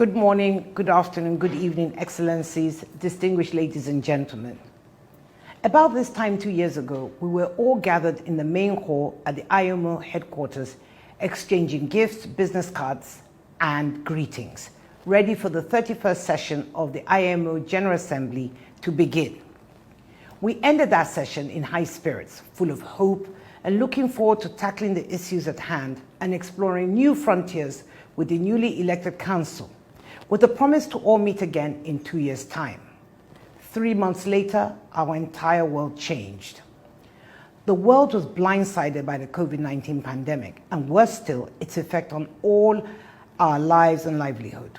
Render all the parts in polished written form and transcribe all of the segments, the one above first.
Good morning, good afternoon, good evening, Excellencies, distinguished ladies and gentlemen. About this time 2 years ago, we were all gathered in the main hall at the IMO headquarters, exchanging gifts, business cards, and greetings, ready for the 31st session of the IMO General Assembly to begin. We ended that session in high spirits, full of hope, and looking forward to tackling the issues at hand and exploring new frontiers with the newly elected council, with the promise to all meet again in 2 years' time. 3 months later, our entire world changed. The world was blindsided by the COVID-19 pandemic, and worse still, its effect on all our lives and livelihood.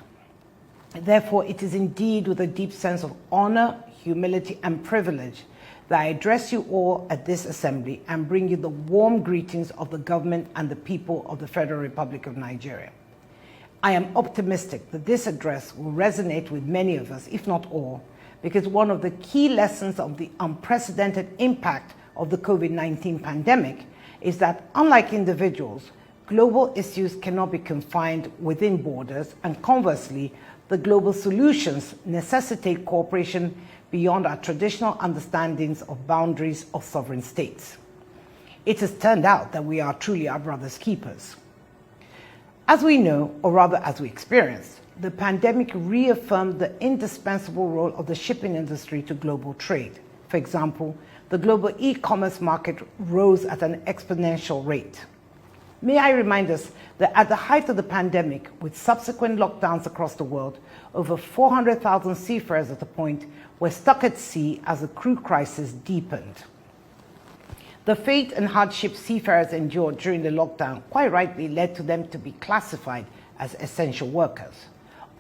Therefore, it is indeed with a deep sense of honor, humility, and privilege that I address you all at this assembly and bring you the warm greetings of the government and the people of the Federal Republic of Nigeria. I am optimistic that this address will resonate with many of us, if not all, because one of the key lessons of the unprecedented impact of the COVID-19 pandemic is that, unlike individuals, global issues cannot be confined within borders, and conversely, the global solutions necessitate cooperation beyond our traditional understandings of boundaries of sovereign states. It has turned out that we are truly our brother's keepers. As we know, or rather as we experienced, the pandemic reaffirmed the indispensable role of the shipping industry to global trade. For example, the global e-commerce market rose at an exponential rate. May I remind us that at the height of the pandemic, with subsequent lockdowns across the world, over 400,000 seafarers at the point were stuck at sea as the crew crisis deepened. The fate and hardship seafarers endured during the lockdown quite rightly led to them to be classified as essential workers.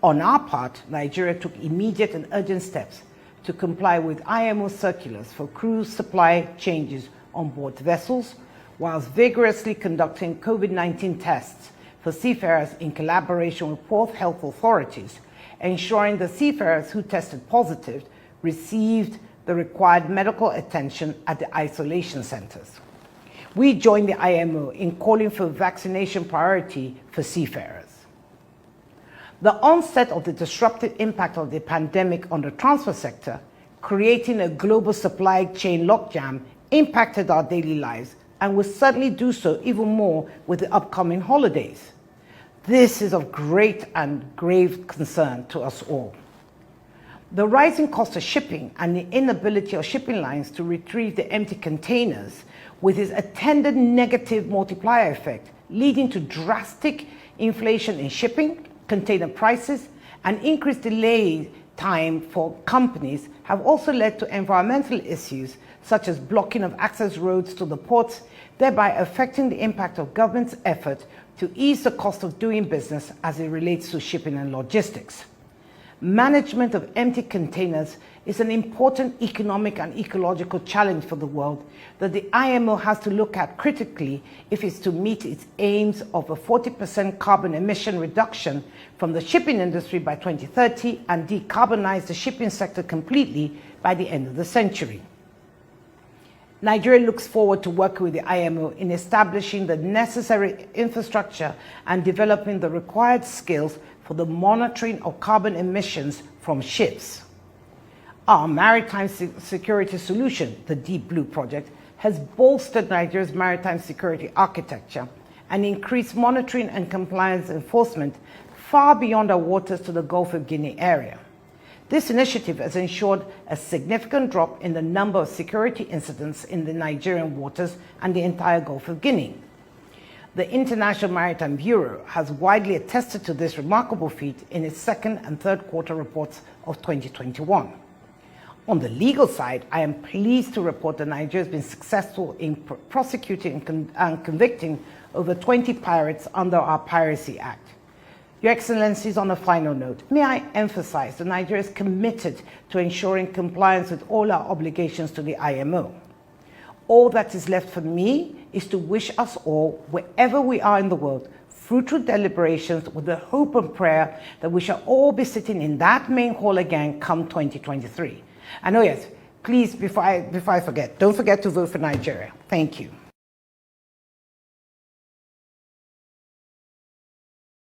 On our part, Nigeria took immediate and urgent steps to comply with IMO circulars for crew supply changes on board vessels, whilst vigorously conducting COVID-19 tests for seafarers in collaboration with port health authorities, ensuring the seafarers who tested positive received the required medical attention at the isolation centers. We joined the IMO in calling for vaccination priority for seafarers. The onset of the disruptive impact of the pandemic on the transport sector, creating a global supply chain logjam, impacted our daily lives and will certainly do so even more with the upcoming holidays. This is of great and grave concern to us all. The rising cost of shipping and the inability of shipping lines to retrieve the empty containers, with its attendant negative multiplier effect, leading to drastic inflation in shipping, container prices, and increased delay time for companies, have also led to environmental issues such as blocking of access roads to the ports, thereby affecting the impact of government's effort to ease the cost of doing business as it relates to shipping and logistics. Management of empty containers is an important economic and ecological challenge for the world that the IMO has to look at critically if it's to meet its aims of a 40% carbon emission reduction from the shipping industry by 2030 and decarbonize the shipping sector completely by the end of the century. Nigeria looks forward to working with the IMO in establishing the necessary infrastructure and developing the required skills for the monitoring of carbon emissions from ships. Our maritime security solution, the Deep Blue project, has bolstered Nigeria's maritime security architecture and increased monitoring and compliance enforcement far beyond our waters to the Gulf of Guinea area. This initiative has ensured a significant drop in the number of security incidents in the Nigerian waters and the entire Gulf of Guinea. The International Maritime Bureau has widely attested to this remarkable feat in its second and third quarter reports of 2021. On the legal side, I am pleased to report that Nigeria has been successful in prosecuting and convicting over 20 pirates under our Piracy Act. Your Excellencies, on a final note, may I emphasize that Nigeria is committed to ensuring compliance with all our obligations to the IMO. All that is left for me is to wish us all, wherever we are in the world, fruitful deliberations with the hope and prayer that we shall all be sitting in that main hall again come 2023. And oh yes, please, before I forget, don't forget to vote for Nigeria. Thank you.